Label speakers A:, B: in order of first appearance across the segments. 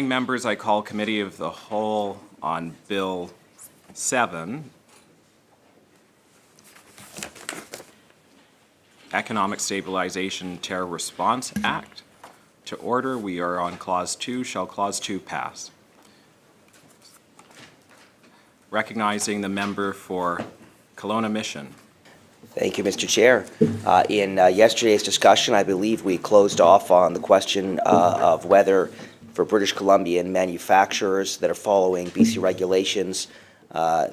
A: Members, I call Committee of the Whole on Bill 7, Economic Stabilization Terror Response Act, to order. We are on Clause 2. Shall Clause 2 pass? Recognizing the member for Kelowna Mission.
B: Thank you, Mr. Chair. In yesterday's discussion, I believe we closed off on the question of whether, for British Columbian manufacturers that are following BC regulations,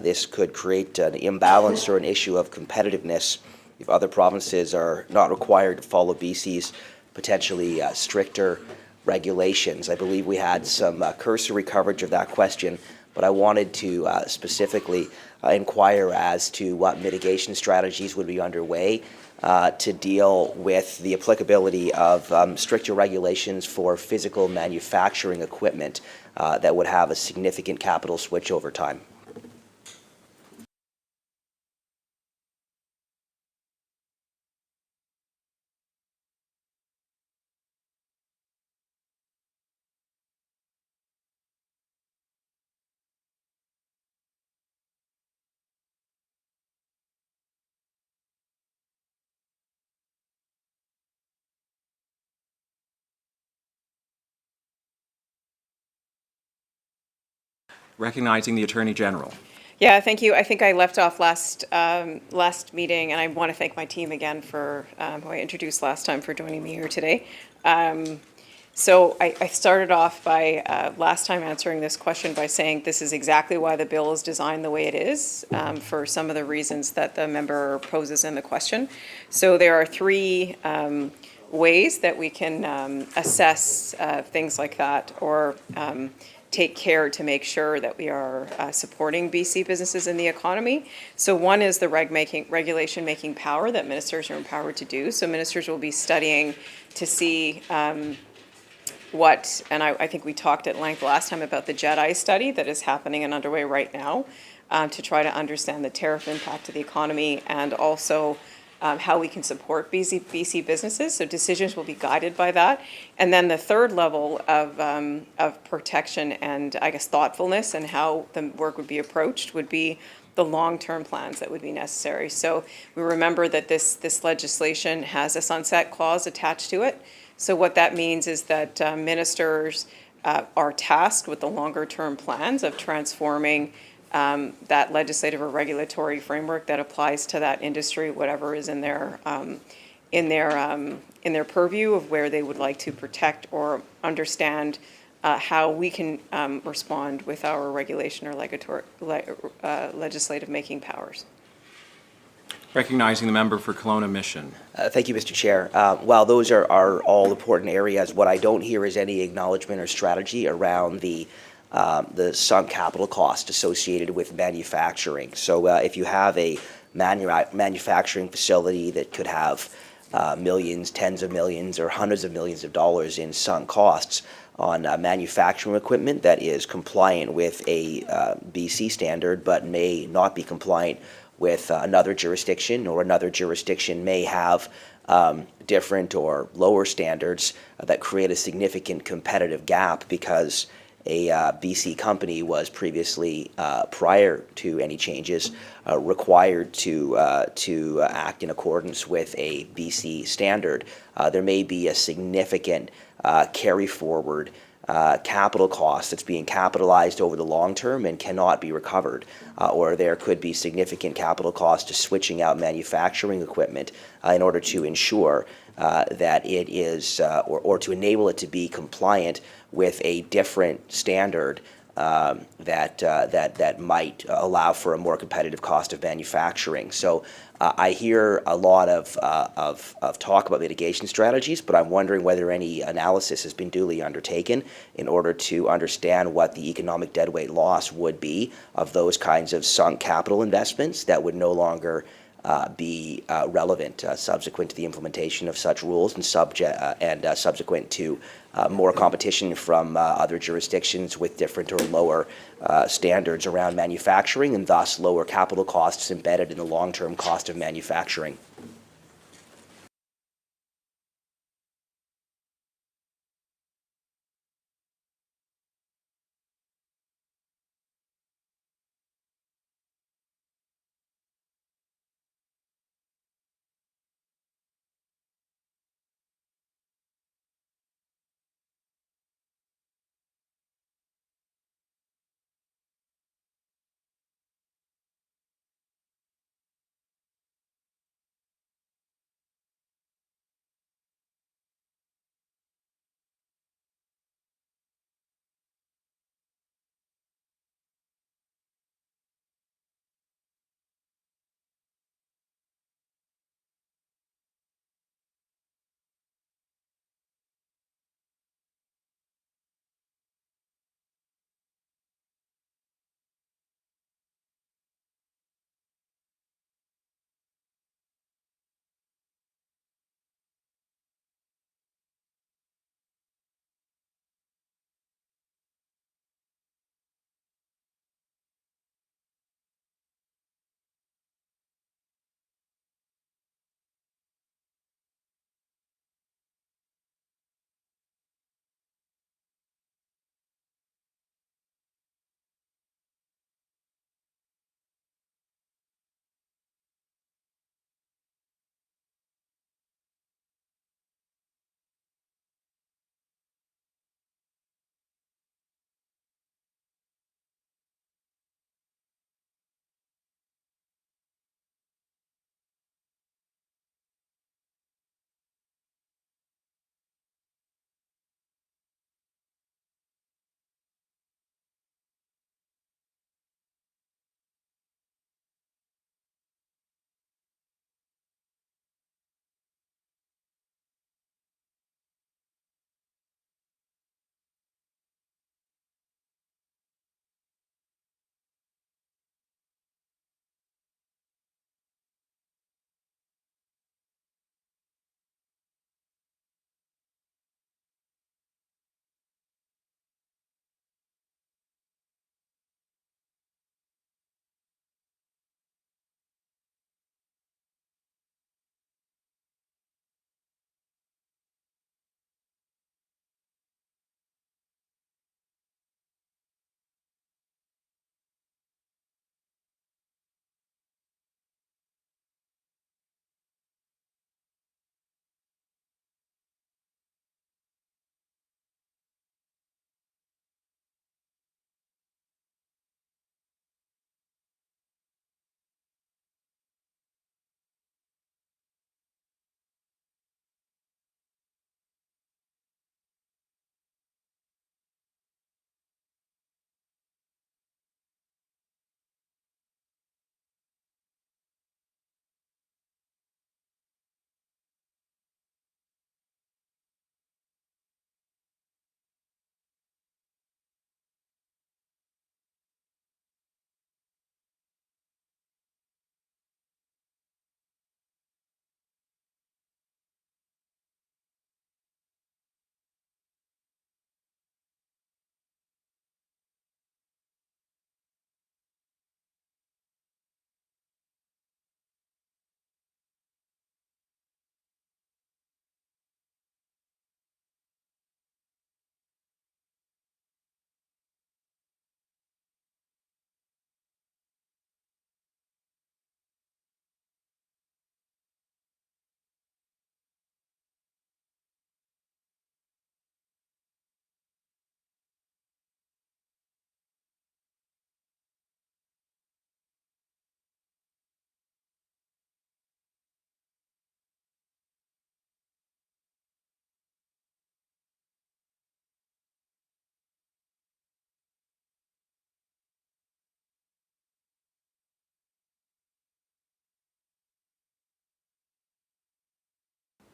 B: this could create an imbalance or an issue of competitiveness if other provinces are not required to follow BC's potentially stricter regulations. I believe we had some cursory coverage of that question, but I wanted to specifically inquire as to what mitigation strategies would be underway to deal with the applicability of stricter regulations for physical manufacturing equipment that would have a significant capital switch over time.
A: Recognizing the Attorney General.
C: Yeah, thank you. I think I left off last meeting, and I want to thank my team again for who I introduced last time for joining me here today. So I started off by last time answering this question by saying this is exactly why the bill is designed the way it is, for some of the reasons that the member poses in the question. So there are three ways that we can assess things like that, or take care to make sure that we are supporting BC businesses in the economy. So one is the regulation making power that ministers are empowered to do. So ministers will be studying to see what, and I think we talked at length last time about the JEDI study that is happening and underway right now to try to understand the tariff impact to the economy and also how we can support BC businesses. So decisions will be guided by that. And then the third level of protection and, I guess, thoughtfulness and how the work would be approached would be the long-term plans that would be necessary. So we remember that this legislation has a sunset clause attached to it. So what that means is that ministers are tasked with the longer-term plans of transforming that legislative or regulatory framework that applies to that industry, whatever is in their purview of where they would like to protect or understand how we can respond with our regulation or legislative making powers.
A: Recognizing the member for Kelowna Mission.
B: Thank you, Mr. Chair. While those are all important areas, what I don't hear is any acknowledgement or strategy around the sunk capital cost associated with manufacturing. So if you have a manufacturing facility that could have millions, tens of millions, or hundreds of millions of dollars in sunk costs on manufacturing equipment that is compliant with a BC standard but may not be compliant with another jurisdiction, or another jurisdiction may have different or lower standards that create a significant competitive gap because a BC company was previously, prior to any changes, required to act in accordance with a BC standard. There may be a significant carry forward capital cost that's being capitalized over the long term and cannot be recovered, or there could be significant capital cost to switching out manufacturing equipment in order to ensure that it is, or to enable it to be compliant with a different standard that might allow for a more competitive cost of manufacturing. So I hear a lot of talk about mitigation strategies, but I'm wondering whether any analysis has been duly undertaken in order to understand what the economic deadweight loss would be of those kinds of sunk capital investments that would no longer be relevant subsequent to the implementation of such rules and subsequent to more competition from other jurisdictions with different or lower standards around manufacturing, and thus lower capital costs embedded in the long-term cost of manufacturing.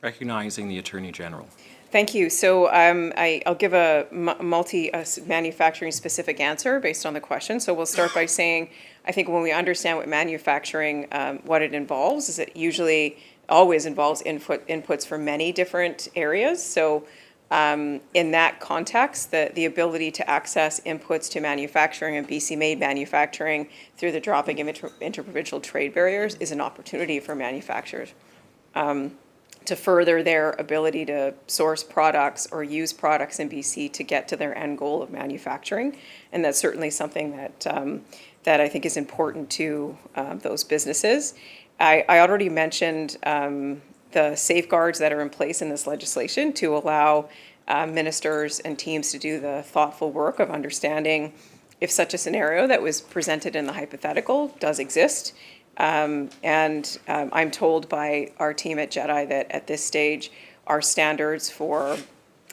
A: Recognizing the Attorney General.
C: Thank you. So I'll give a manufacturing specific answer based on the question. So we'll start by saying, I think when we understand what manufacturing, what it involves, is it usually always involves inputs from many different areas. So in that context, the ability to access inputs to manufacturing and BC-made manufacturing through the dropping of interprovincial trade barriers is an opportunity for manufacturers to further their ability to source products or use products in BC to get to their end goal of manufacturing. And that's certainly something that I think is important to those businesses. I already mentioned the safeguards that are in place in this legislation to allow ministers and teams to do the thoughtful work of understanding if such a scenario that was presented in the hypothetical does exist. I'm told by our team at JEDI that at this stage, our standards for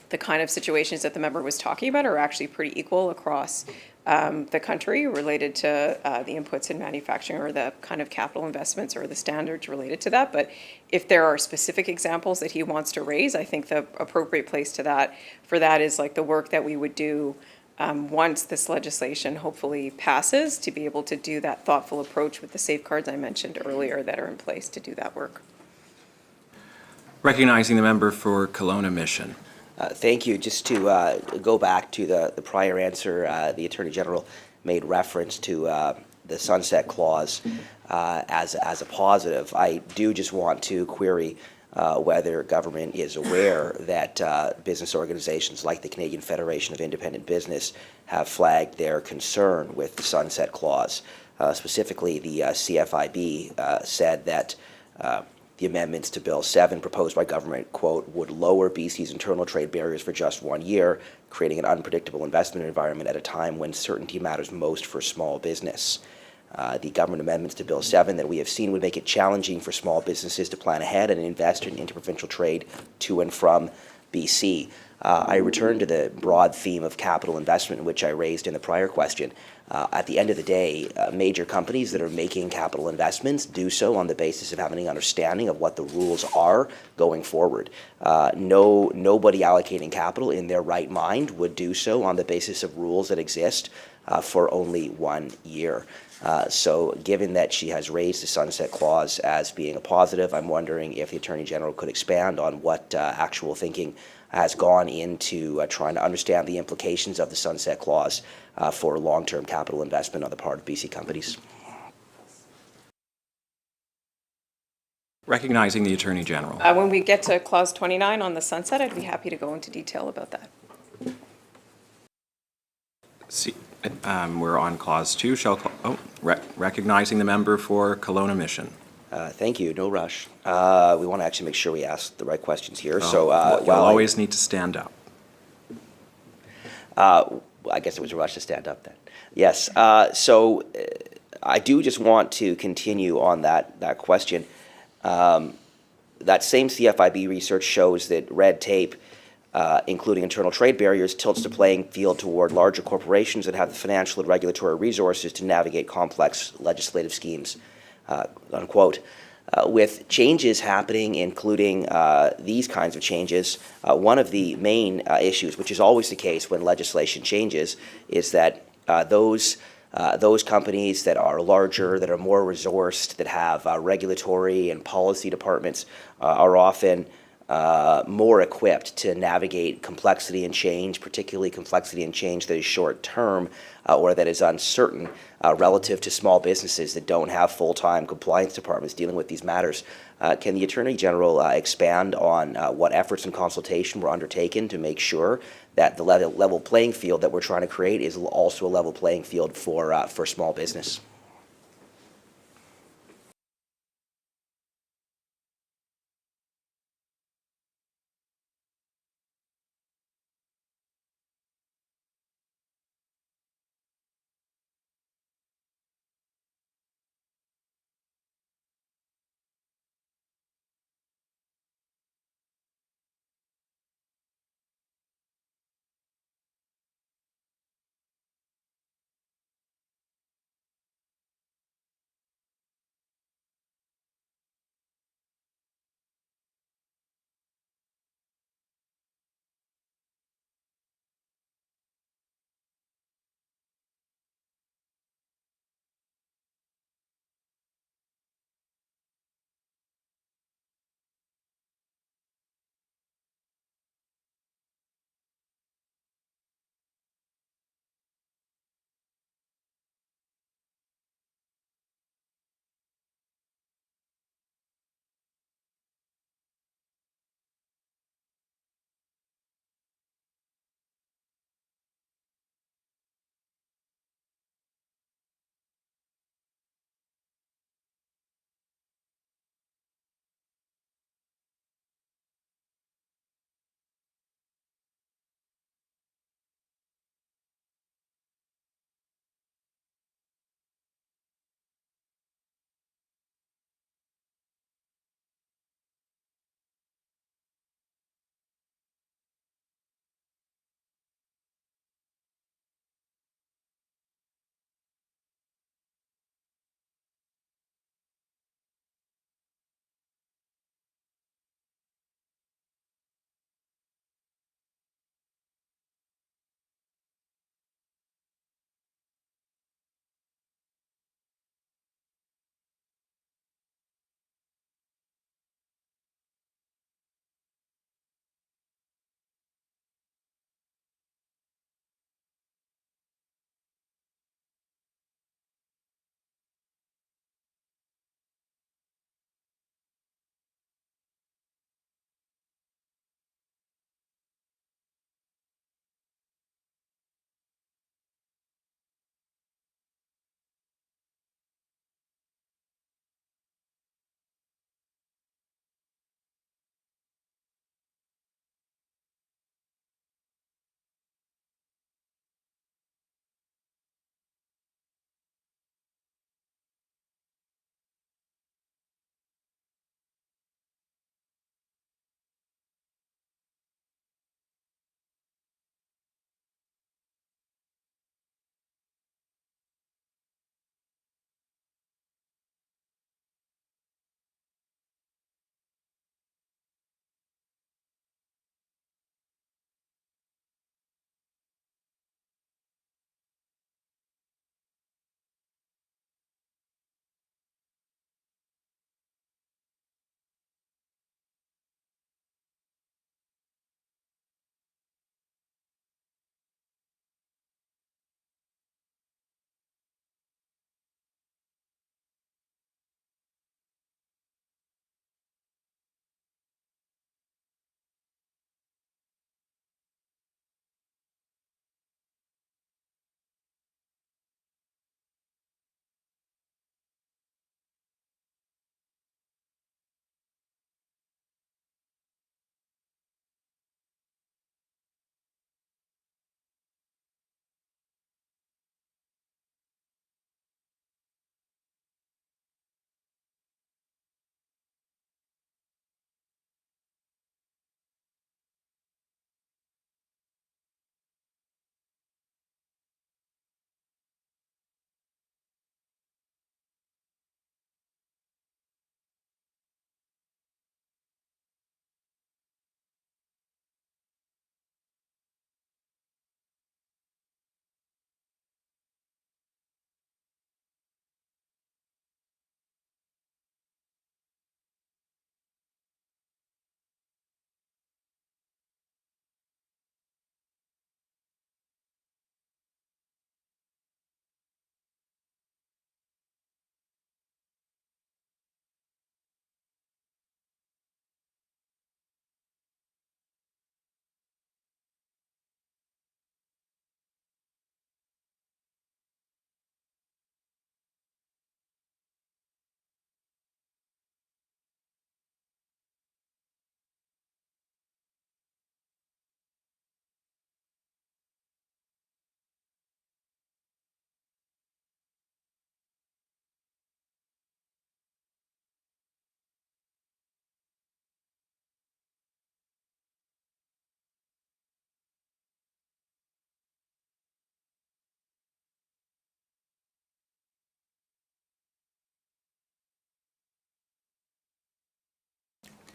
C: the kind of situations that the member was talking about are actually pretty equal across the country related to the inputs in manufacturing or the kind of capital investments or the standards related to that. But if there are specific examples that he wants to raise, I think the appropriate place for that is like the work that we would do once this legislation hopefully passes, to be able to do that thoughtful approach with the safeguards I mentioned earlier that are in place to do that work.
A: Recognizing the member for Kelowna Mission.
B: Thank you. Just to go back to the prior answer, the Attorney General made reference to the sunset clause as a positive. I do just want to query whether government is aware that business organizations like the Canadian Federation of Independent Business have flagged their concern with the sunset clause. Specifically, the CFIB said that the amendments to Bill 7 proposed by government, quote, would lower BC's internal trade barriers for just 1 year, creating an unpredictable investment environment at a time when certainty matters most for small business. The government amendments to Bill 7 that we have seen would make it challenging for small businesses to plan ahead and invest in interprovincial trade to and from BC. I return to the broad theme of capital investment, which I raised in the prior question. At the end of the day, major companies that are making capital investments do so on the basis of having an understanding of what the rules are going forward. Nobody allocating capital in their right mind would do so on the basis of rules that exist for only 1 year. So given that she has raised the sunset clause as being a positive, I'm wondering if the Attorney General could expand on what actual thinking has gone into trying to understand the implications of the sunset clause for long-term capital investment on the part of BC companies.
A: Recognizing the Attorney General.
C: When we get to clause 29 on the sunset, I'd be happy to go into detail about that.
A: We're on clause 2. Recognizing the member for Kelowna Mission.
B: Thank you. No rush. We want to actually make sure we ask the right questions here.
A: You'll always need to stand up.
B: I guess it was a rush to stand up then. Yes. I do just want to continue on that question. That same CFIB research shows that red tape, including internal trade barriers, tilts the playing field toward larger corporations that have the financial and regulatory resources to navigate complex legislative schemes, unquote. With changes happening, including these kinds of changes, one of the main issues, which is always the case when legislation changes, is that those companies that are larger, that are more resourced, that have regulatory and policy departments are often more equipped to navigate complexity and change, particularly complexity and change that is short term or that is uncertain relative to small businesses that don't have full-time compliance departments dealing with these matters. Can the Attorney General expand on what efforts and consultation were undertaken to make sure that the level playing field that we're trying to create is also a level playing field for small business?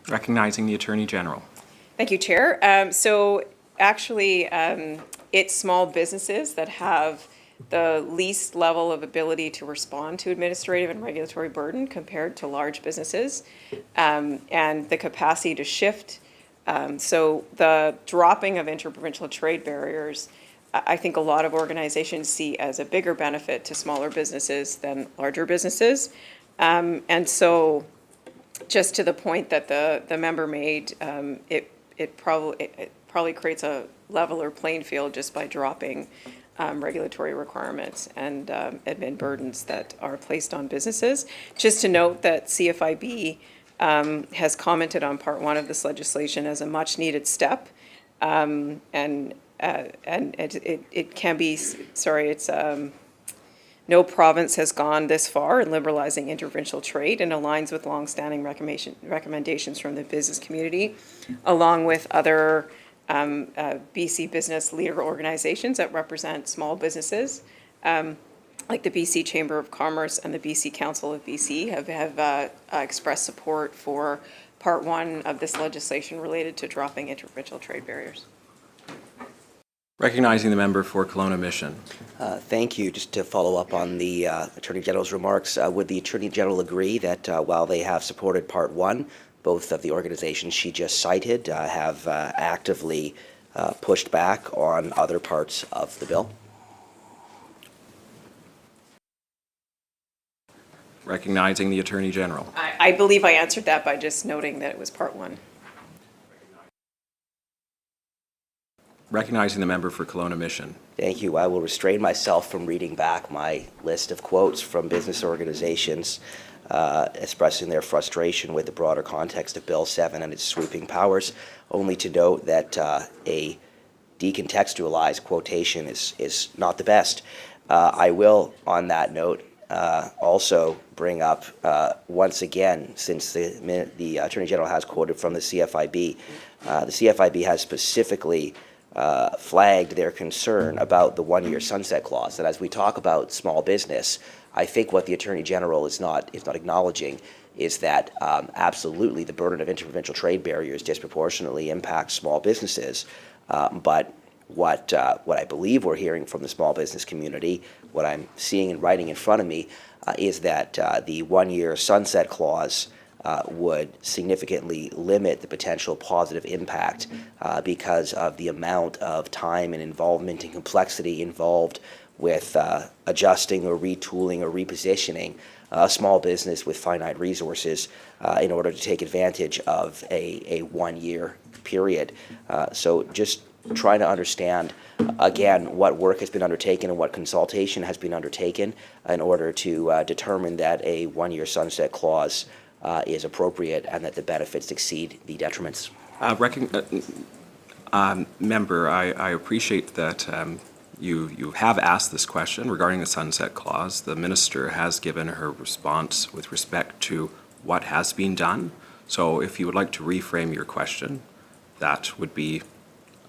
A: Recognizing the Attorney General.
C: Thank you, Chair. So actually, it's small businesses that have the least level of ability to respond to administrative and regulatory burden compared to large businesses, and the capacity to shift. So the dropping of interprovincial trade barriers, I think a lot of organizations see as a bigger benefit to smaller businesses than larger businesses. And so just to the point that the member made, it probably creates a leveler playing field just by dropping regulatory requirements and admin burdens that are placed on businesses. Just to note that CFIB has commented on Part 1 of this legislation as a much-needed step, and it can be, no province has gone this far in liberalizing interprovincial trade and aligns with longstanding recommendations from the business community, along with other BC business leader organizations that represent small businesses, like the BC Chamber of Commerce and the BC Council of BC have expressed support for Part 1 of this legislation related to dropping interprovincial trade barriers.
A: Recognizing the member for Kelowna Mission.
B: Thank you. Just to follow up on the Attorney General's remarks, would the Attorney General agree that while they have supported Part 1, both of the organizations she just cited have actively pushed back on other parts of the bill?
A: Recognizing the Attorney General.
C: I believe I answered that by just noting that it was Part 1.
A: Recognizing the member for Kelowna Mission.
B: Thank you. I will restrain myself from reading back my list of quotes from business organizations expressing their frustration with the broader context of Bill 7 and its sweeping powers, only to note that a decontextualized quotation is not the best. I will, on that note, also bring up once again, since the Attorney General has quoted from the CFIB, the CFIB has specifically flagged their concern about the one-year sunset clause. And as we talk about small business, I think what the Attorney General is not acknowledging is that absolutely the burden of interprovincial trade barriers disproportionately impacts small businesses. But what I believe we're hearing from the small business community, what I'm seeing and writing in front of me, is that the one-year sunset clause would significantly limit the potential positive impact because of the amount of time and involvement and complexity involved with adjusting or retooling or repositioning a small business with finite resources in order to take advantage of a one-year period. So just trying to understand, again, what work has been undertaken and what consultation has been undertaken in order to determine that a one-year sunset clause is appropriate and that the benefits exceed the detriments.
A: Member, I appreciate that you have asked this question regarding the sunset clause. The minister has given her response with respect to what has been done. So if you would like to reframe your question, that would be,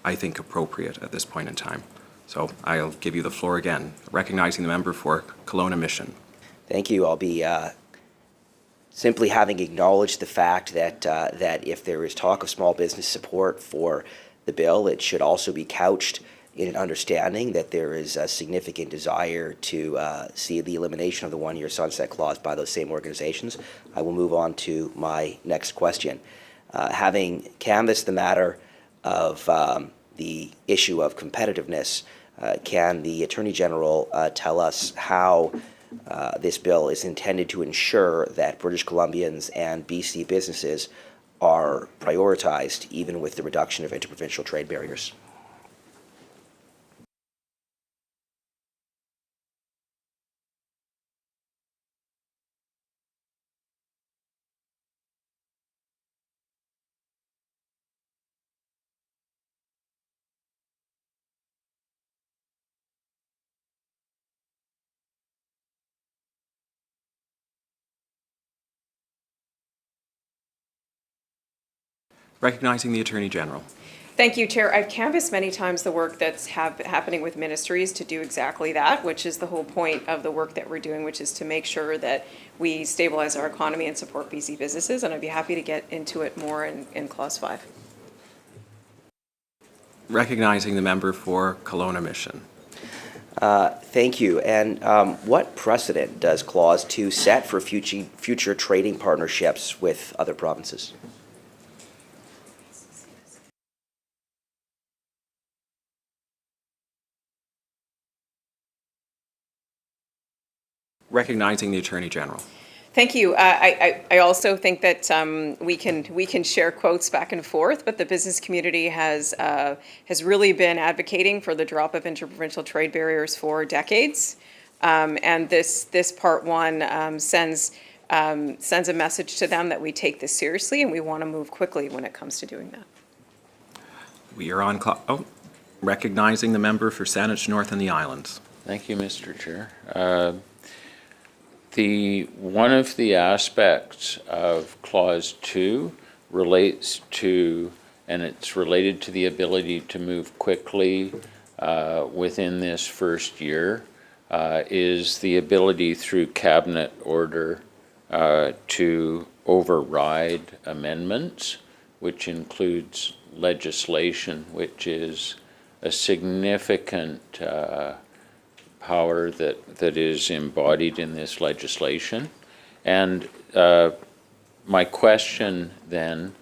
A: I think, appropriate at this point in time. So I'll give you the floor again, recognizing the member for Kelowna Mission.
B: Thank you. I'll be simply having acknowledged the fact that if there is talk of small business support for the bill, it should also be couched in an understanding that there is a significant desire to see the elimination of the one-year sunset clause by those same organizations. I will move on to my next question. Having canvassed the matter of the issue of competitiveness, can the Attorney General tell us how this bill is intended to ensure that British Columbians and BC businesses are prioritized even with the reduction of interprovincial trade barriers?
A: Recognizing the Attorney General.
C: Thank you, Chair. I've canvassed many times the work that's happening with ministries to do exactly that, which is the whole point of the work that we're doing, which is to make sure that we stabilize our economy and support BC businesses, and I'd be happy to get into it more in Clause 5.
A: Recognizing the member for Kelowna Mission.
B: Thank you. And what precedent does Clause 2 set for future trading partnerships with other provinces?
A: Recognizing the Attorney General.
C: Thank you. I also think that we can share quotes back and forth, but the business community has really been advocating for the drop of interprovincial trade barriers for decades, and this Part 1 sends a message to them that we take this seriously and we want to move quickly when it comes to doing that.
A: We are on recognizing the member for Saanich North and the Islands.
D: Thank you, Mr. Chair. One of the aspects of Clause 2 relates to, and it's related to the ability to move quickly within this first year, is the ability through cabinet order to override amendments, which includes legislation, which is a significant power that is embodied in this legislation. And my question then,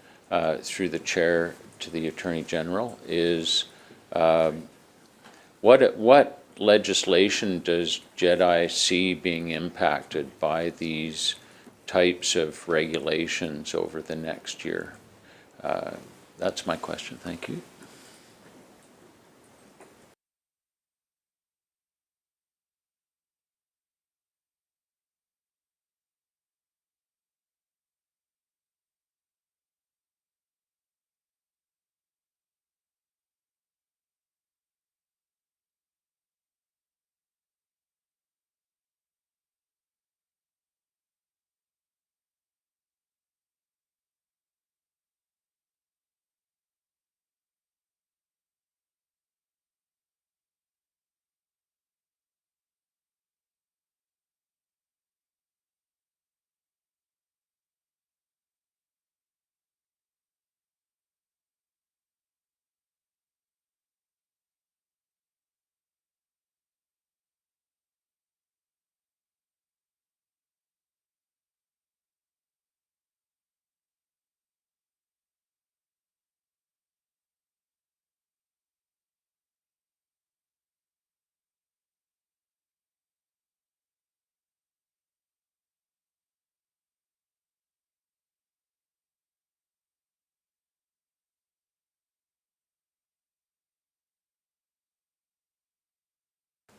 D: through the chair to the Attorney General, is what legislation does JEDI see being impacted by these types of regulations over the next year? That's my question. Thank you.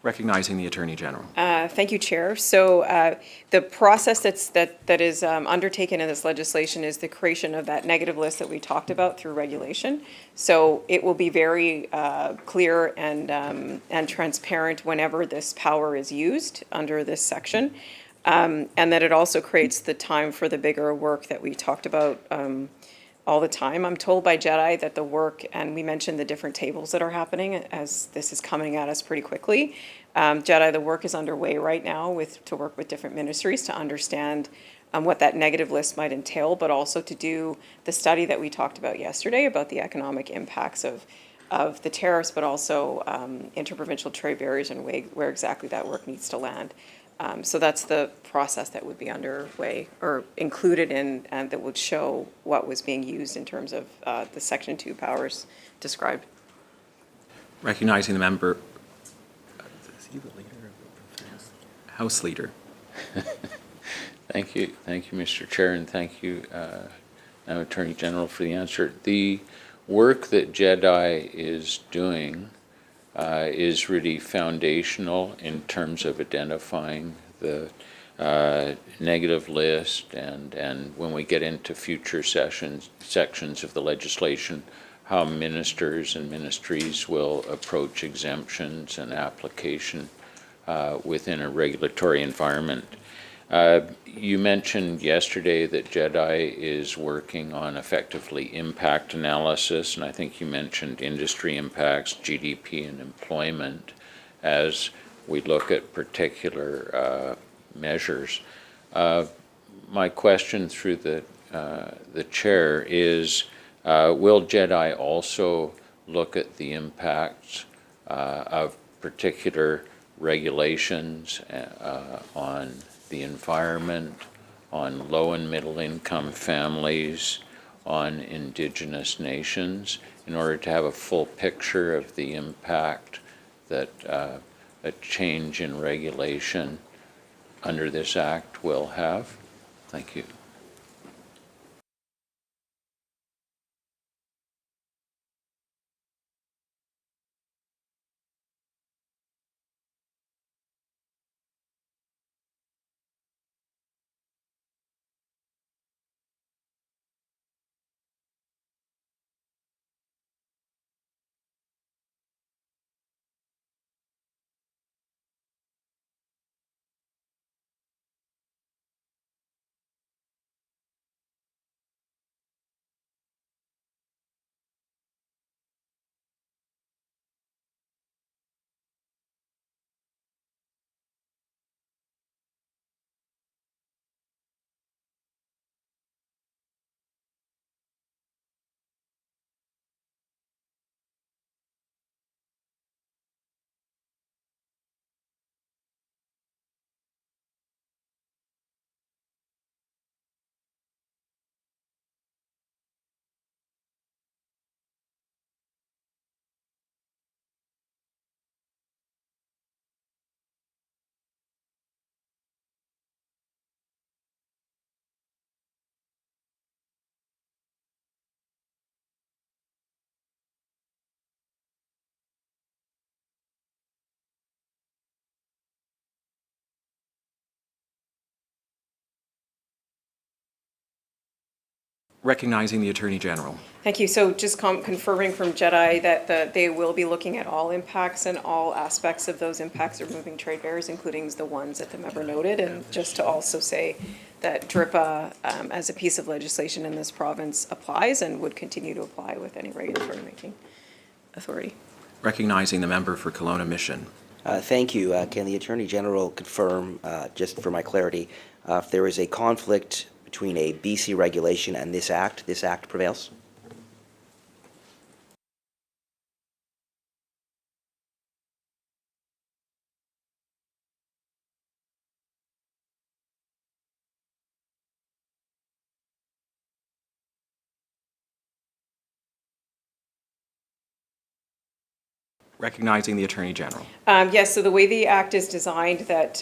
A: Recognizing the Attorney General.
C: Thank you, Chair. So the process that is undertaken in this legislation is the creation of that negative list that we talked about through regulation. So it will be very clear and transparent whenever this power is used under this section, and that it also creates the time for the bigger work that we talked about all the time. I'm told by JEDI that the work, and we mentioned the different tables that are happening as this is coming at us pretty quickly. JEDI, the work is underway right now to work with different ministries to understand what that negative list might entail, but also to do the study that we talked about yesterday about the economic impacts of the tariffs, but also interprovincial trade barriers and where exactly that work needs to land. So that's the process that would be underway or included in, and that would show what was being used in terms of the Section 2 powers described.
A: Recognizing the member. House Leader.
D: Thank you, Mr. Chair, and thank you, Attorney General, for the answer. The work that JEDI is doing is really foundational in terms of identifying the negative list, and when we get into future sections of the legislation, how ministers and ministries will approach exemptions and application within a regulatory environment. You mentioned yesterday that JEDI is working on effectively impact analysis, and I think you mentioned industry impacts, GDP, and employment as we look at particular measures. My question through the chair is, will JEDI also look at the impacts of particular regulations on the environment, on low and middle income families, on Indigenous nations, in order to have a full picture of the impact that a change in regulation under this act will have? Thank you.
A: Recognizing the Attorney General.
C: Thank you. So just confirming from JEDI that they will be looking at all impacts, and all aspects of those impacts are moving trade barriers, including the ones that the member noted. And just to also say that DRIPA, as a piece of legislation in this province, applies and would continue to apply with any regulatory making authority.
A: Recognizing the member for Kelowna Mission.
B: Thank you. Can the Attorney General confirm, just for my clarity, if there is a conflict between a BC regulation and this act prevails?
C: Recognizing the Attorney General. Yes, so the way the Act is designed, that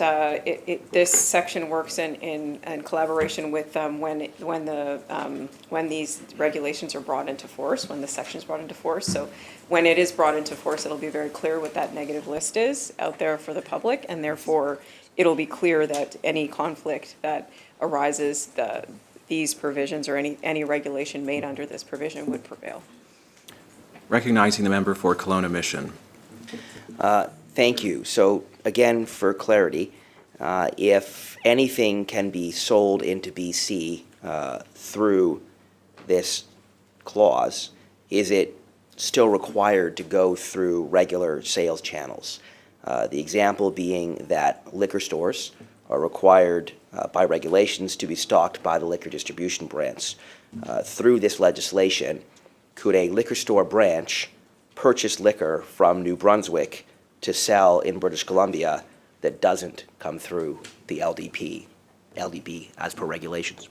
C: this section works in collaboration with when these regulations are brought into force, when the section is brought into force. So when it is brought into force, it'll be very clear what that negative list is out there for the public, and therefore it'll be clear that any conflict that arises, these provisions or any regulation made under this provision would prevail. Recognizing the member for Kelowna Mission.
B: Thank you. So again, for clarity, if anything can be sold into BC through this clause, is it still required to go through regular sales channels? The example being that liquor stores are required by regulations to be stocked by the liquor distribution branch. Through this legislation, could a liquor store branch purchase liquor from New Brunswick to sell in British Columbia that doesn't come through the LDB as per regulations?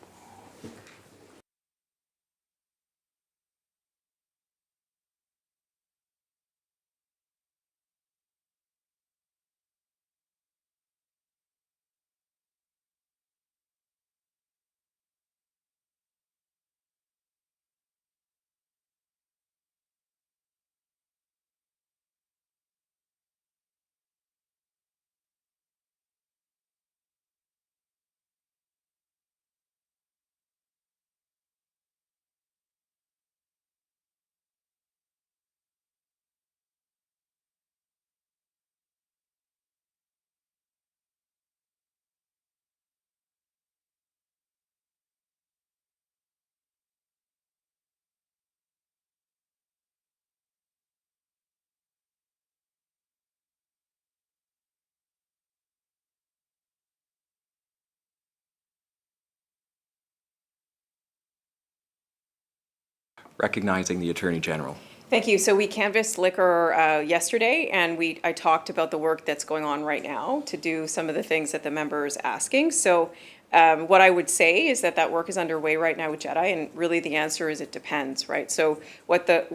A: recognizing the Attorney General.
C: Thank you. So we canvassed liquor yesterday, and I talked about the work that's going on right now to do some of the things that the member is asking. So what I would say is that work is underway right now with JEDI, and really the answer is it depends, right? So what the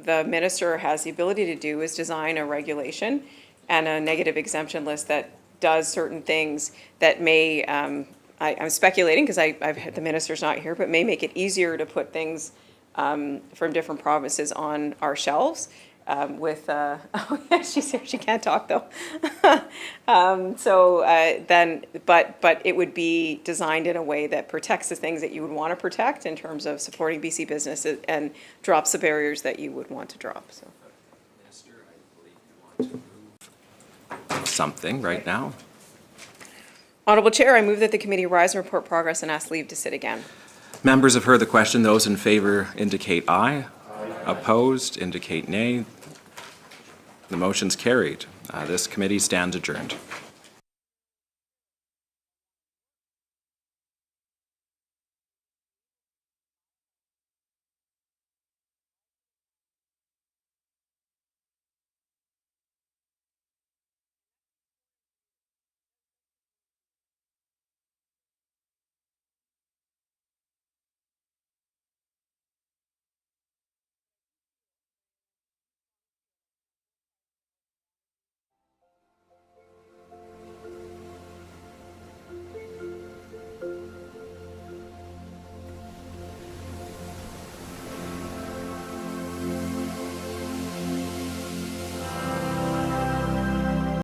C: minister has the ability to do is design a regulation and a negative exemption list that does certain things that may, I'm speculating because the minister's not here, but may make it easier to put things from different provinces on our shelves with, oh yeah, she's here, she can't talk though. But it would be designed in a way that protects the things that you would want to protect in terms of supporting BC businesses and drops the barriers that you would want to drop, so.
A: Minister, I believe you want to move something right now.
C: Honourable Chair, I move that the committee rise and report progress and ask leave to sit again.
A: Members have heard the question. Those in favor indicate aye. Opposed indicate nay. The motion's carried. This committee stands adjourned.